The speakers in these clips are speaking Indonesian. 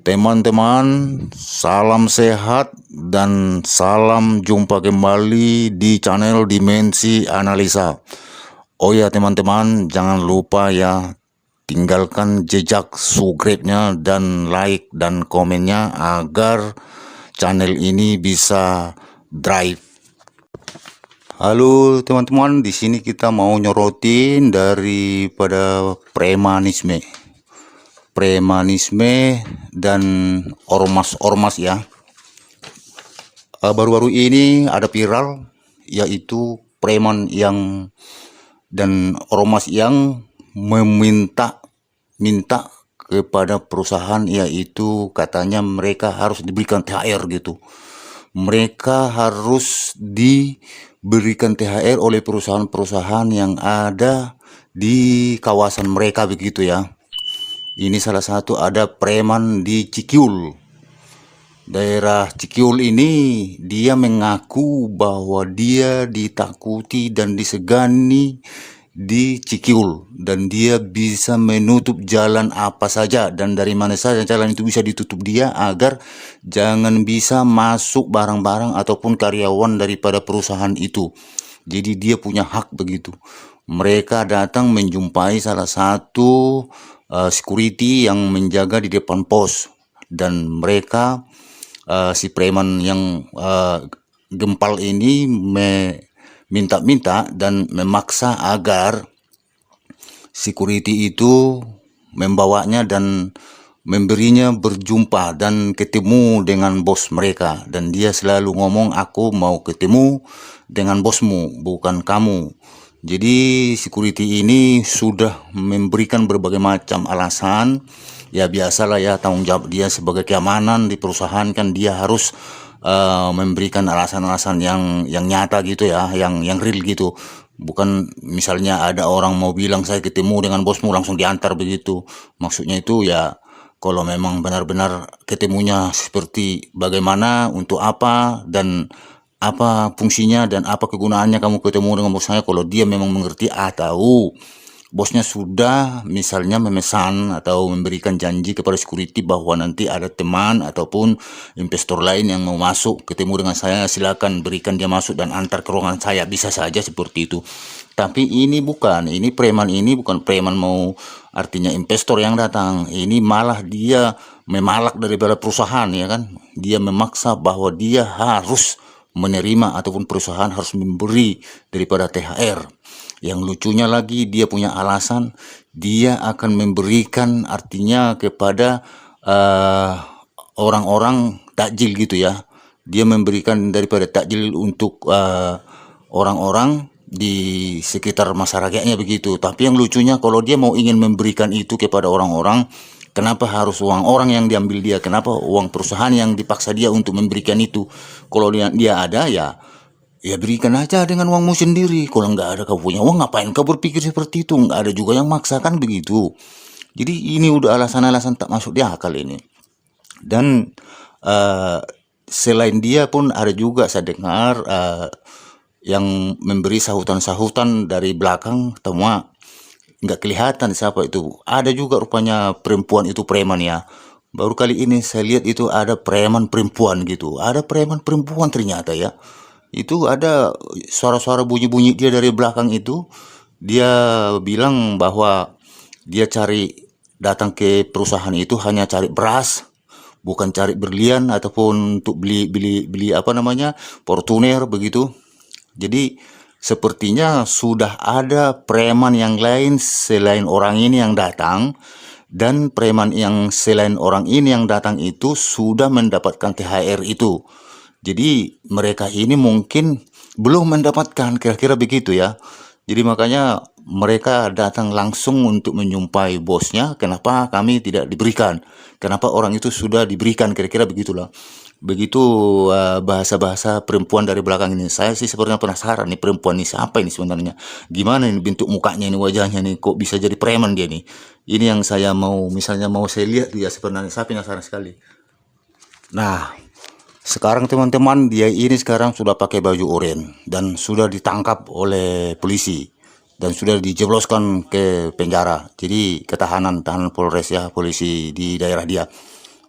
Teman-teman, salam sehat dan salam jumpa kembali di channel Dimensi Analisa. Oh ya teman-teman, jangan lupa ya, tinggalkan jejak subscribe-nya dan like dan komennya agar channel ini bisa drive. Halo teman-teman, di sini kita mau nyorotin daripada premanisme dan ormas-ormas ya. Baru-baru ini ada viral, yaitu preman yang dan ormas yang minta kepada perusahaan, yaitu katanya mereka harus diberikan THR gitu. Mereka harus diberikan THR oleh perusahaan-perusahaan yang ada di kawasan mereka begitu ya. Ini salah satu ada preman di Cikiul. Daerah Cikiul ini dia mengaku bahwa dia ditakuti dan disegani di Cikiul, dan dia bisa menutup jalan apa saja dan dari mana saja jalan itu bisa ditutup dia agar jangan bisa masuk barang-barang ataupun karyawan daripada perusahaan itu. Jadi dia punya hak begitu. Mereka datang menjumpai salah satu security yang menjaga di depan pos, dan mereka si preman yang gempal ini minta-minta dan memaksa agar security itu membawanya dan memberinya berjumpa dan ketemu dengan bos mereka. Dan dia selalu ngomong, aku mau ketemu dengan bosmu, bukan kamu. Jadi security ini sudah memberikan berbagai macam alasan. Ya biasalah ya, tanggung jawab dia sebagai keamanan di perusahaan kan dia harus memberikan alasan-alasan yang nyata gitu ya, yang real gitu. Bukan misalnya ada orang mau bilang saya ketemu dengan bosmu langsung diantar begitu. Maksudnya itu ya, kalau memang benar-benar ketemunya seperti bagaimana, untuk apa, dan apa fungsinya dan apa kegunaannya kamu ketemu dengan bos saya. Kalau dia memang mengerti atau bosnya sudah misalnya memesan atau memberikan janji kepada security bahwa nanti ada teman ataupun investor lain yang mau masuk ketemu dengan saya, silakan berikan dia masuk dan antar ke ruangan saya, bisa saja seperti itu. Tapi ini bukan, ini bukan preman mau artinya investor yang datang, ini malah dia memalak daripada perusahaan ya kan. Dia memaksa bahwa dia harus menerima ataupun perusahaan harus memberi daripada THR. Yang lucunya lagi, dia punya alasan dia akan memberikan artinya kepada orang-orang takjil gitu ya. Dia memberikan daripada takjil untuk orang-orang di sekitar masyarakatnya begitu. Tapi yang lucunya, kalau dia mau ingin memberikan itu kepada orang-orang, kenapa harus uang orang yang diambil dia? Kenapa uang perusahaan yang dipaksa dia untuk memberikan itu? Kalau dia ada ya berikan aja dengan uangmu sendiri. Kalau nggak ada kau punya uang, ngapain kau berpikir seperti itu? Nggak ada juga yang maksakan begitu. Jadi ini udah alasan-alasan tak masuk di akal ini. Dan selain dia pun ada juga saya dengar yang memberi sahutan-sahutan dari belakang, cuma nggak kelihatan siapa itu. Ada juga rupanya perempuan itu preman ya. Baru kali ini saya lihat itu ada preman perempuan gitu. Ada preman perempuan ternyata ya. Itu ada suara-suara bunyi-bunyi dia dari belakang itu. Dia bilang bahwa dia datang ke perusahaan itu hanya cari beras, bukan cari berlian ataupun untuk beli apa namanya, Fortuner begitu. Jadi sepertinya sudah ada preman yang lain selain orang ini yang datang, dan preman yang selain orang ini yang datang itu sudah mendapatkan THR itu. Jadi mereka ini mungkin belum mendapatkan, kira-kira begitu ya. Jadi makanya mereka datang langsung untuk menjumpai bosnya. Kenapa kami tidak diberikan? Kenapa orang itu sudah diberikan? Kira-kira begitulah. Begitu bahasa-bahasa perempuan dari belakang ini. Saya sih sebenarnya penasaran nih, perempuan ini siapa ini sebenarnya? Gimana ini bentuk mukanya ini, wajahnya nih, kok bisa jadi preman dia nih? Ini yang saya mau, misalnya mau saya lihat dia sebenarnya. Saya penasaran sekali. Nah, sekarang teman-teman, dia ini sekarang sudah pakai baju oranye dan sudah ditangkap oleh polisi dan sudah dijebloskan ke penjara. Jadi tahanan Polres ya, polisi di daerah dia.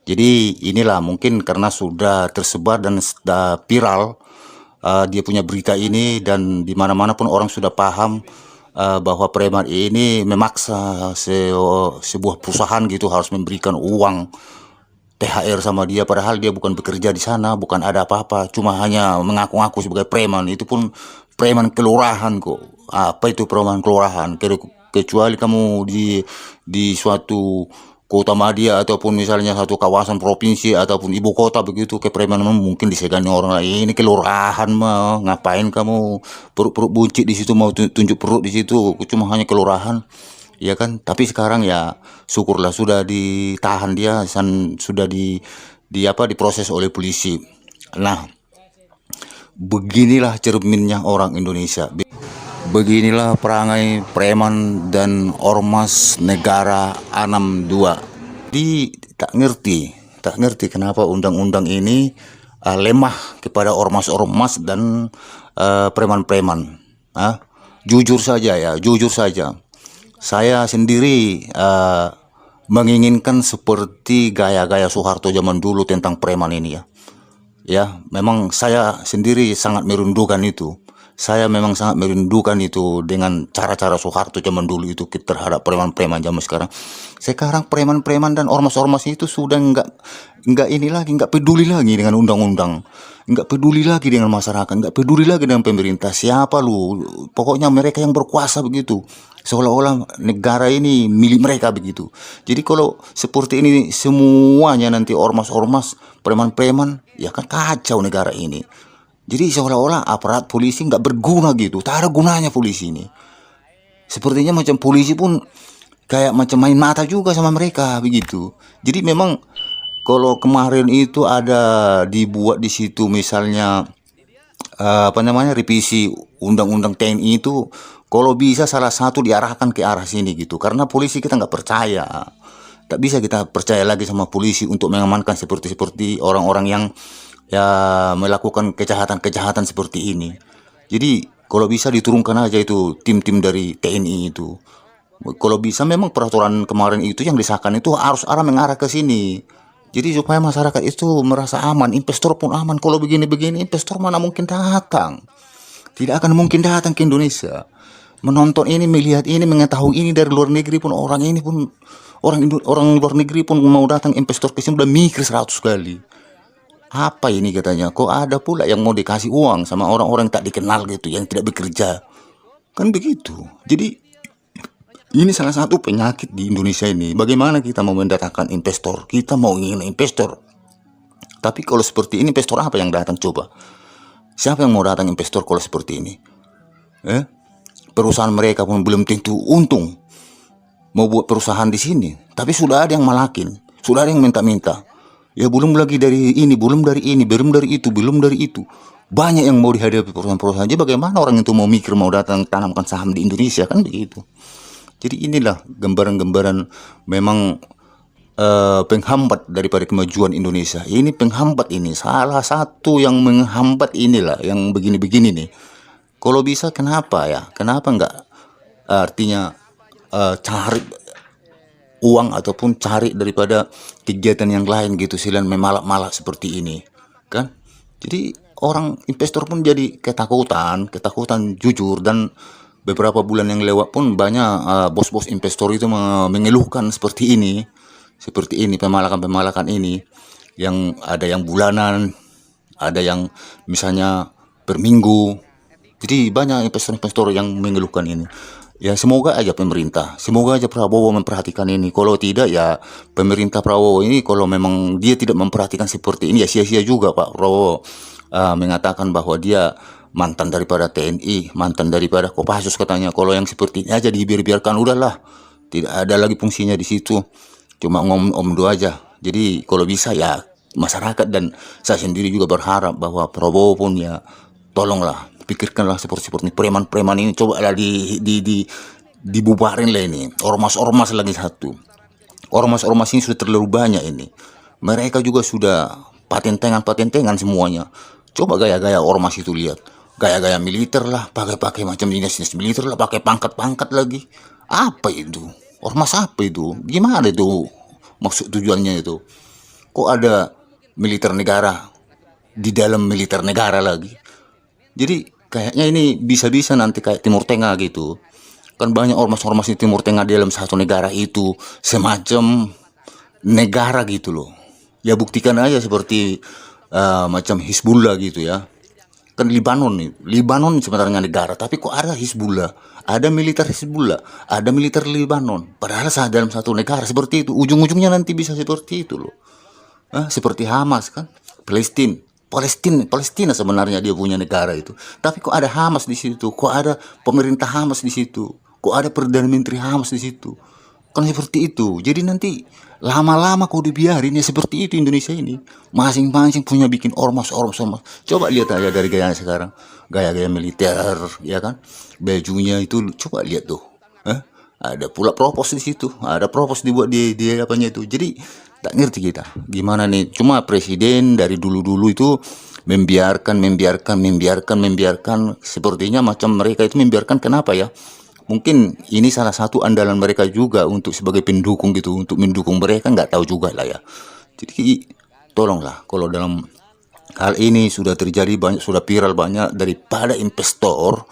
Jadi inilah mungkin karena sudah tersebar dan sudah viral dia punya berita ini, dan di mana-mana pun orang sudah paham bahwa preman ini memaksa sebuah perusahaan gitu harus memberikan uang THR sama dia, padahal dia bukan bekerja di sana, bukan ada apa-apa, cuma hanya mengaku-ngaku sebagai preman. Itu pun preman kelurahan kok. Apa itu preman kelurahan? Kecuali kamu di suatu kota madya ataupun misalnya satu kawasan provinsi ataupun ibu kota begitu, ke preman mungkin disegani orang lain. Ini kelurahan mah, ngapain kamu perut-perut buncit di situ, mau tunjuk perut di situ, cuma hanya kelurahan. Ya kan, tapi sekarang ya syukurlah sudah ditahan dia, sudah di apa, diproses oleh polisi. Nah, beginilah cerminnya orang Indonesia. Beginilah perangai preman dan ormas negara 62. Di tak ngerti kenapa undang-undang ini lemah kepada ormas-ormas dan preman-preman. Jujur saja ya, jujur saja. Saya sendiri menginginkan seperti gaya-gaya Soeharto zaman dulu tentang preman ini ya. Ya, memang saya sendiri sangat merindukan itu. Saya memang sangat merindukan itu dengan cara-cara Soeharto zaman dulu itu terhadap preman-preman zaman sekarang. Sekarang preman-preman dan ormas-ormas itu sudah nggak ini lagi, nggak peduli lagi dengan undang-undang, nggak peduli lagi dengan masyarakat, nggak peduli lagi dengan pemerintah. Siapa lu? Pokoknya mereka yang berkuasa begitu. Seolah-olah negara ini milik mereka begitu. Jadi kalau seperti ini semuanya nanti ormas-ormas, preman-preman, ya kan kacau negara ini. Jadi seolah-olah aparat polisi nggak berguna gitu. Tak ada gunanya polisi ini. Sepertinya macam polisi pun kayak macam main mata juga sama mereka begitu. Jadi memang kalau kemarin itu ada dibuat di situ misalnya apa namanya, revisi undang-undang TNI itu, kalau bisa salah satu diarahkan ke arah sini gitu, karena polisi kita nggak percaya, tak bisa kita percaya lagi sama polisi untuk mengamankan seperti orang-orang yang ya melakukan kejahatan-kejahatan seperti ini. Jadi kalau bisa diturunkan aja itu tim-tim dari TNI itu. Kalau bisa memang peraturan kemarin itu yang disahkan itu harus mengarah ke sini. Jadi supaya masyarakat itu merasa aman, investor pun aman. Kalau begini-begini, investor mana mungkin datang? Tidak akan mungkin datang ke Indonesia. Menonton ini, melihat ini, mengetahui ini dari luar negeri pun, orang luar negeri pun mau datang investor ke sini udah mikir 100 kali. Apa ini katanya? Kok ada pula yang mau dikasih uang sama orang-orang tak dikenal gitu, yang tidak bekerja? Kan begitu. Jadi ini salah satu penyakit di Indonesia ini. Bagaimana kita mau mendatangkan investor? Kita mau ingin investor. Tapi kalau seperti ini, investor apa yang datang coba? Siapa yang mau datang investor kalau seperti ini? Perusahaan mereka pun belum tentu untung mau buat perusahaan di sini. Tapi sudah ada yang malakin. Sudah ada yang minta-minta. Ya belum lagi dari ini, belum dari ini, belum dari itu, belum dari itu. Banyak yang mau dihadapi perusahaan-perusahaan. Jadi bagaimana orang itu mau mikir mau datang tanamkan saham di Indonesia, kan begitu. Jadi inilah gambaran-gambaran memang penghambat daripada kemajuan Indonesia. Ini penghambat, ini salah satu yang menghambat inilah yang begini-begini nih. Kalau bisa kenapa ya? Kenapa enggak artinya cari uang ataupun cari daripada kegiatan yang lain gitu, selain memalak-malak seperti ini, kan? Jadi orang investor pun jadi ketakutan jujur. Dan beberapa bulan yang lewat pun banyak bos-bos investor itu mengeluhkan seperti ini, pemalakan-pemalakan ini, yang ada yang bulanan, ada yang misalnya per minggu. Jadi banyak investor-investor yang mengeluhkan ini. Ya semoga aja pemerintah, semoga aja Prabowo memperhatikan ini. Kalau tidak ya pemerintah Prabowo ini, kalau memang dia tidak memperhatikan seperti ini, ya sia-sia juga Pak Prabowo mengatakan bahwa dia mantan daripada TNI, mantan daripada Kopassus katanya. Kalau yang seperti ini aja dibiarkan, udahlah, tidak ada lagi fungsinya di situ, cuma ngomong aja. Jadi kalau bisa ya masyarakat dan saya sendiri juga berharap bahwa Prabowo pun ya tolonglah, pikirkanlah seperti preman-preman ini, coba lah dibubarin lah ini. Ormas-ormas lagi satu. Ormas-ormas ini sudah terlalu banyak ini. Mereka juga sudah paten-tengan semuanya. Coba gaya-gaya ormas itu, lihat. Gaya-gaya militer lah, pakai macam dinas-dinas militer lah, pakai pangkat-pangkat lagi. Apa itu? Ormas apa itu? Gimana itu maksud tujuannya itu? kok ada militer negara di dalam militer negara lagi. Jadi kayaknya ini bisa-bisa nanti kayak Timur Tengah gitu. Kan banyak ormas-ormas di Timur Tengah dalam satu negara itu semacam negara gitu loh. Ya buktikan aja seperti macam Hizbullah gitu ya. Kan Libanon nih, Libanon sebenarnya negara, tapi kok ada Hizbullah, ada militer Hizbullah, ada militer Libanon. Padahal dalam satu negara seperti itu, ujung-ujungnya nanti bisa seperti itu loh. Seperti Hamas kan, Palestina. Palestina sebenarnya dia punya negara itu. Tapi kok ada Hamas di situ? Kok ada pemerintah Hamas di situ? Kok ada perdana menteri Hamas di situ? Kan seperti itu. Jadi nanti lama-lama kau dibiarin ya seperti itu Indonesia ini. Masing-masing punya bikin ormas. Coba lihat aja dari gaya sekarang. Gaya-gaya militer, ya kan? Bajunya itu coba lihat tuh. Ada pula propos di situ. Ada propos dibuat di apanya itu. Jadi tak ngerti kita gimana nih. Cuma presiden dari dulu-dulu itu membiarkan. Sepertinya macam mereka itu membiarkan, kenapa ya? Mungkin ini salah satu andalan mereka juga untuk sebagai pendukung gitu, untuk mendukung mereka, nggak tahu juga lah ya. Jadi tolonglah, kalau dalam hal ini sudah terjadi banyak, sudah viral banyak, daripada investor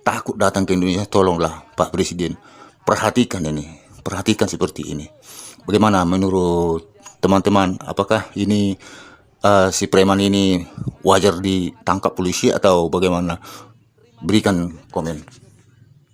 takut datang ke Indonesia, tolonglah Pak Presiden perhatikan ini, perhatikan seperti ini. Bagaimana menurut teman-teman, apakah ini si preman ini wajar ditangkap polisi atau bagaimana? Berikan komen.